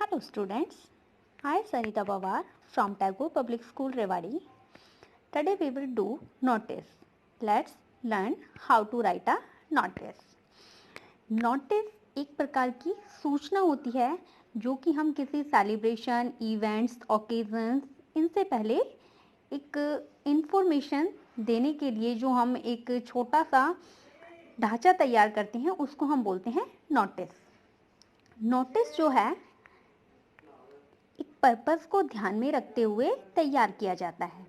Hello students, I Sarita Pawar from Tagore Public School Rewari. Today we will do notice. Let's learn how to write a notice. Notice एक प्रकार की सूचना होती है जो कि हम किसी सेलिब्रेशन, इवेंट्स, ओकेजन्स इनसे पहले एक इंफॉर्मेशन देने के लिए जो हम एक छोटा सा ढांचा तैयार करते हैं उसको हम बोलते हैं नोटिस। नोटिस जो है एक पर्पस को ध्यान में रखते हुए तैयार किया जाता है।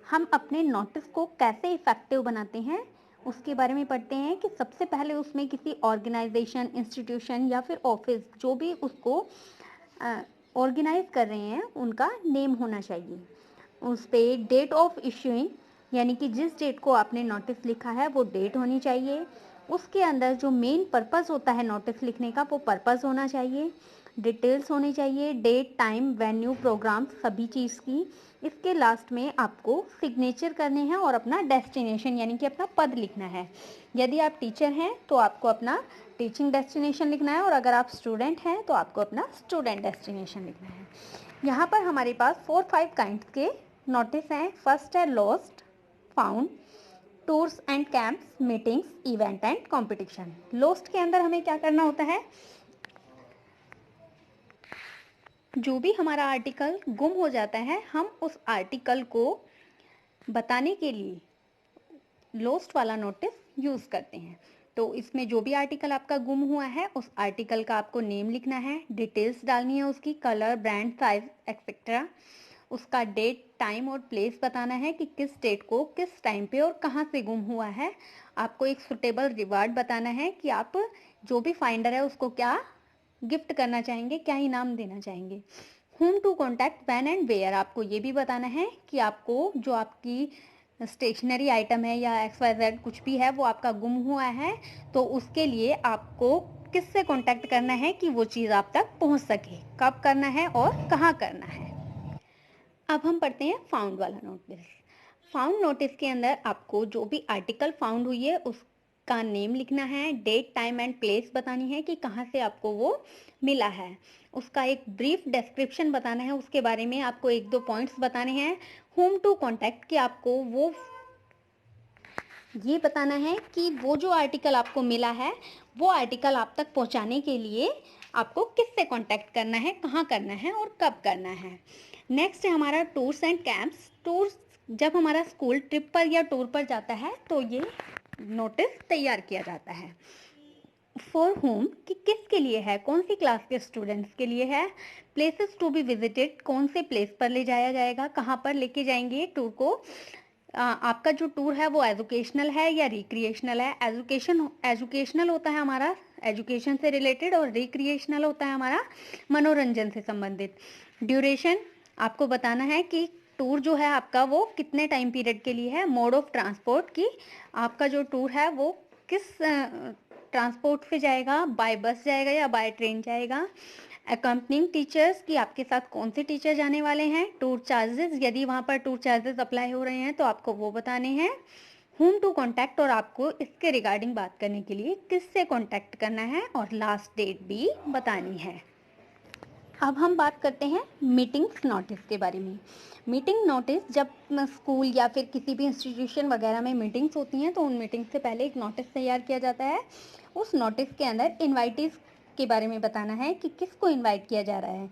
हम अपने नोटिस को कैसे इफेक्टिव बनाते हैं उसके बारे में पढ़ते हैं कि सबसे पहले उसमें किसी ऑर्गेनाइजेशन, इंस्टीट्यूशन या फिर ऑफिस जो भी उसको ऑर्गेनाइज कर रहे हैं उनका नेम होना चाहिए। उस पर डेट ऑफ इशूइंग यानी कि जिस डेट को आपने नोटिस लिखा है वो डेट होनी चाहिए। उसके अंदर जो मेन पर्पस होता है नोटिस लिखने का वो पर्पस होना चाहिए। डिटेल्स होनी चाहिए, डेट, टाइम, वेन्यू, प्रोग्राम, सभी चीज़ की। इसके लास्ट में आपको सिग्नेचर करने हैं और अपना डेस्टिनेशन यानी कि अपना पद लिखना है। यदि आप टीचर हैं तो आपको अपना टीचिंग डेस्टिनेशन लिखना है और अगर आप स्टूडेंट हैं तो आपको अपना स्टूडेंट डेस्टिनेशन लिखना है। यहाँ पर हमारे पास 4-5 काइंड्स के नोटिस हैं। फर्स्ट है lost, found, tours and camps, meetings, event and competition. Lost के अंदर हमें क्या करना होता है, जो भी हमारा आर्टिकल गुम हो जाता है हम उस आर्टिकल को बताने के लिए लॉस्ट वाला नोटिस यूज़ करते हैं। तो इसमें जो भी आर्टिकल आपका गुम हुआ है उस आर्टिकल का आपको नेम लिखना है, डिटेल्स डालनी है, उसकी कलर, ब्रांड, साइज एक्सेट्रा, उसका डेट, टाइम और प्लेस बताना है कि किस डेट को किस टाइम पे और कहाँ से गुम हुआ है। आपको एक सुटेबल रिवार्ड बताना है कि आप जो भी फाइंडर है उसको क्या गिफ्ट करना चाहेंगे, क्या इनाम देना चाहेंगे। Home to contact, when and where, आपको ये भी बताना है कि आपको जो आपकी स्टेशनरी आइटम है या XYZ कुछ भी है वो आपका गुम हुआ है तो उसके लिए आपको किससे कॉन्टैक्ट करना है कि वो चीज़ आप तक पहुंच सके, कब करना है और कहाँ करना है। अब हम पढ़ते हैं फाउंड वाला नोटिस। फाउंड नोटिस के अंदर आपको जो भी आर्टिकल फाउंड हुई है उसका नेम लिखना है, डेट, टाइम एंड प्लेस बतानी है कि कहाँ से आपको वो मिला है, उसका एक ब्रीफ डिस्क्रिप्शन बताना है, उसके बारे में आपको 1-2 पॉइंट्स बताने हैं। होम टू कॉन्टैक्ट कि आपको वो ये बताना है कि वो जो आर्टिकल आपको मिला है वो आर्टिकल आप तक पहुंचाने के लिए आपको किससे कांटेक्ट करना है, कहाँ करना है और कब करना है। नेक्स्ट है हमारा टूर्स एंड कैंप्स। टूर्स, जब हमारा स्कूल ट्रिप पर या टूर पर जाता है तो ये नोटिस तैयार किया जाता है। फॉर होम कि किसके लिए है, कौन सी क्लास के स्टूडेंट्स के लिए है। प्लेसेस टू बी विजिटेड, कौन से प्लेस पर ले जाया जाएगा, कहाँ पर लेके जाएंगे टूर को। आपका जो टूर है वो एजुकेशनल है या रिक्रिएशनल है। एजुकेशनल होता है हमारा एजुकेशन से रिलेटेड और रिक्रिएशनल होता है हमारा मनोरंजन से संबंधित। ड्यूरेशन, आपको बताना है कि टूर जो है आपका वो कितने टाइम पीरियड के लिए है। मोड ऑफ ट्रांसपोर्ट की आपका जो टूर है वो किस ट्रांसपोर्ट से जाएगा, बाय बस जाएगा या बाय ट्रेन जाएगा। अकम्पनिंग टीचर्स कि आपके साथ कौन से टीचर जाने वाले हैं। टूर चार्जेस, यदि वहाँ पर टूर चार्जेस अप्लाई हो रहे हैं तो आपको वो बताने हैं। होम टू कॉन्टैक्ट और आपको इसके रिगार्डिंग बात करने के लिए किससे कॉन्टैक्ट करना है और लास्ट डेट भी बतानी है। अब हम बात करते हैं मीटिंग्स नोटिस के बारे में। मीटिंग नोटिस, जब स्कूल या फिर किसी भी इंस्टीट्यूशन वगैरह में मीटिंग्स होती हैं तो उन मीटिंग से पहले एक नोटिस तैयार किया जाता है। उस नोटिस के अंदर इन्वाइटीज के बारे में बताना है कि किसको इनवाइट किया जा रहा है।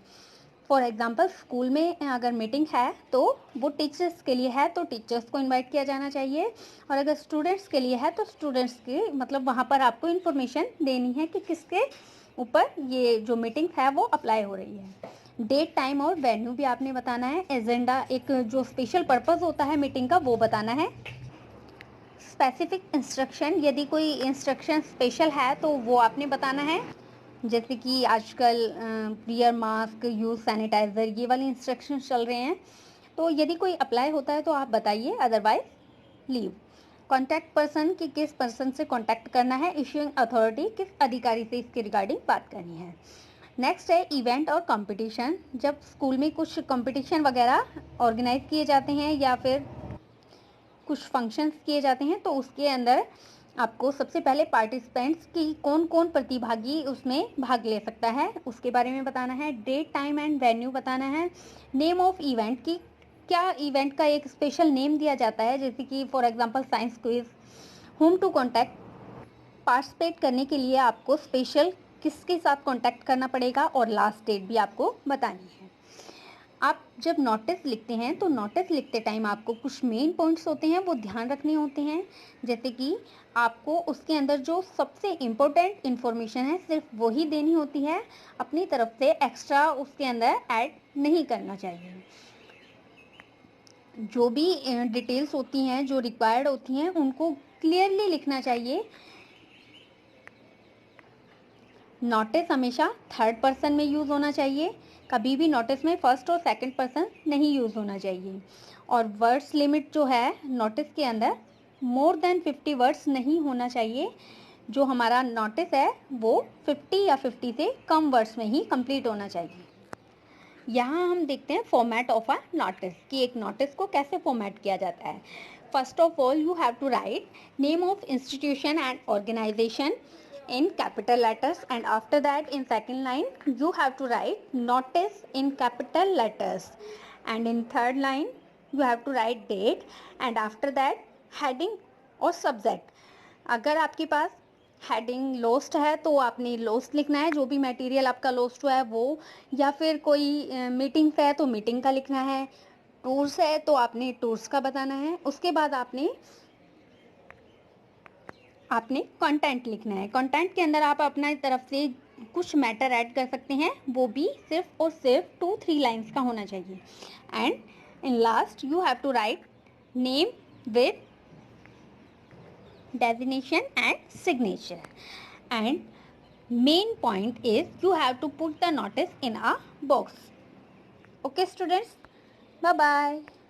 फॉर एग्जांपल स्कूल में अगर मीटिंग है तो वो टीचर्स के लिए है तो टीचर्स को इनवाइट किया जाना चाहिए और अगर स्टूडेंट्स के लिए है तो स्टूडेंट्स के, मतलब वहाँ पर आपको इन्फॉर्मेशन देनी है कि किसके ऊपर ये जो मीटिंग है वो अप्लाई हो रही है। डेट, टाइम और वेन्यू भी आपने बताना है। एजेंडा, एक जो स्पेशल पर्पस होता है मीटिंग का वो बताना है। स्पेसिफिक इंस्ट्रक्शन, यदि कोई इंस्ट्रक्शन स्पेशल है तो वो आपने बताना है, जैसे कि आजकल वियर मास्क, यूज सैनिटाइजर, ये वाले इंस्ट्रक्शन चल रहे हैं तो यदि कोई अप्लाई होता है तो आप बताइए, अदरवाइज लीव। कॉन्टैक्ट पर्सन कि किस पर्सन से कॉन्टैक्ट करना है। इशूइंग अथॉरिटी, किस अधिकारी से इसके रिगार्डिंग बात करनी है। नेक्स्ट है इवेंट और कंपटीशन। जब स्कूल में कुछ कंपटीशन वगैरह ऑर्गेनाइज किए जाते हैं या फिर कुछ फंक्शंस किए जाते हैं तो उसके अंदर आपको सबसे पहले पार्टिसिपेंट्स की कौन कौन प्रतिभागी उसमें भाग ले सकता है उसके बारे में बताना है, डेट टाइम एंड वेन्यू बताना है, नेम ऑफ इवेंट की क्या इवेंट का एक स्पेशल नेम दिया जाता है, जैसे कि for example science quiz, home to contact, participate करने के लिए आपको स्पेशल किसके साथ कॉन्टैक्ट करना पड़ेगा, और लास्ट डेट भी आपको बतानी है। आप जब नोटिस लिखते हैं तो नोटिस लिखते टाइम आपको कुछ मेन पॉइंट्स होते हैं वो ध्यान रखने होते हैं, जैसे कि आपको उसके अंदर जो सबसे इम्पोर्टेंट इन्फॉर्मेशन है सिर्फ वही देनी होती है, अपनी तरफ से एक्स्ट्रा उसके अंदर ऐड नहीं करना चाहिए। जो भी डिटेल्स होती हैं जो रिक्वायर्ड होती हैं उनको क्लियरली लिखना चाहिए। नोटिस हमेशा थर्ड पर्सन में यूज़ होना चाहिए, कभी भी नोटिस में फर्स्ट और सेकंड पर्सन नहीं यूज़ होना चाहिए। और वर्ड्स लिमिट जो है नोटिस के अंदर मोर देन 50 वर्ड्स नहीं होना चाहिए। जो हमारा नोटिस है वो 50 या 50 से कम वर्ड्स में ही कंप्लीट होना चाहिए। यहाँ हम देखते हैं फॉर्मेट ऑफ अ नोटिस कि एक नोटिस को कैसे फॉर्मेट किया जाता है। First of all you have to write name of institution and organisation in capital letters, and after that in second line you have to write notice in capital letters, and in third line you have to write date, and after that heading और subject। अगर आपके पास heading lost है तो आपने lost लिखना है, जो भी मटेरियल आपका लोस्ट हुआ है वो, या फिर कोई मीटिंग्स है तो मीटिंग का लिखना है, टूर्स है तो आपने टूर्स का बताना है। उसके बाद आपने कंटेंट लिखना है। कंटेंट के अंदर आप अपना तरफ से कुछ मैटर ऐड कर सकते हैं, वो भी सिर्फ और सिर्फ 2-3 लाइंस का होना चाहिए। And in last you have to write name with designation and signature, and main point is you have to put the notice in a box. Okay students, bye bye.